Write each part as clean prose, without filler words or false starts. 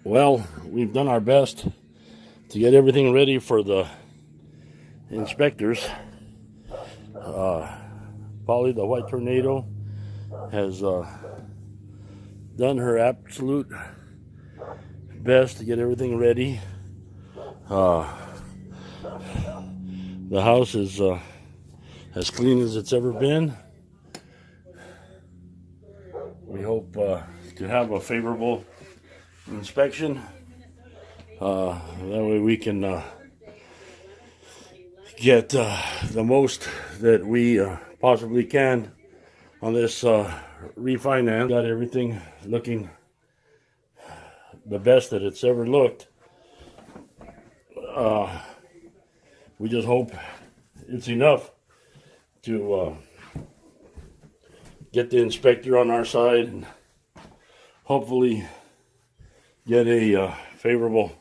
Well, we've done our best to get everything ready for the inspectors. Polly, the white tornado, has done her absolute best to get everything ready. The house is as clean as it's ever been. We hope to have a favorable inspection. That way we can get the most that we possibly can on this refinance. Got everything looking the best that it's ever looked. We just hope it's enough to get the inspector on our side and hopefully get a favorable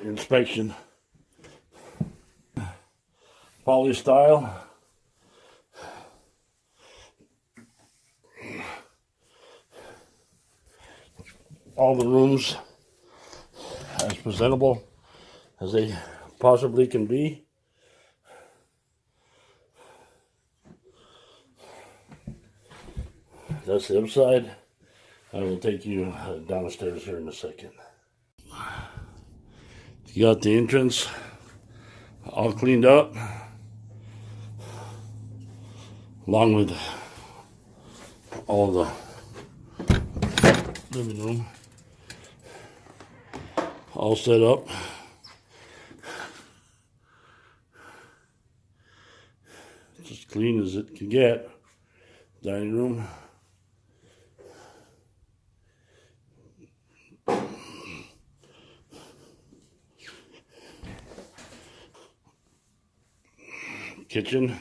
inspection. Poly style. All the rooms as presentable as they possibly can be. That's the upside. I will take you down the stairs here in a second. You got the entrance all cleaned up, along with all the living room all set up. It's as clean as it can get. Dining room. Kitchen,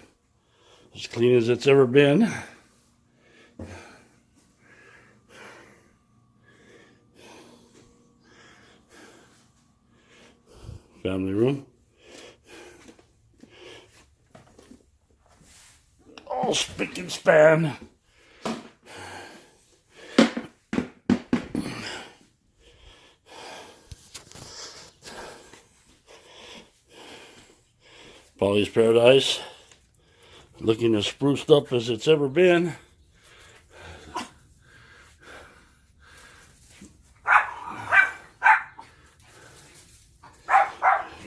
as clean as it's ever been. Family room. All spick and span. Polly's Paradise, looking as spruced up as it's ever been.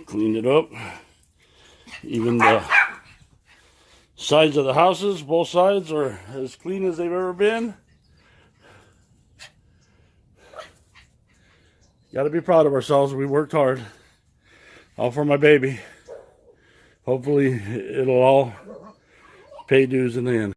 Cleaned it up. Even the sides of the houses, both sides, are as clean as they've ever been. Got to be proud of ourselves. We worked hard. All for my baby. Hopefully it'll all pay dues in the end.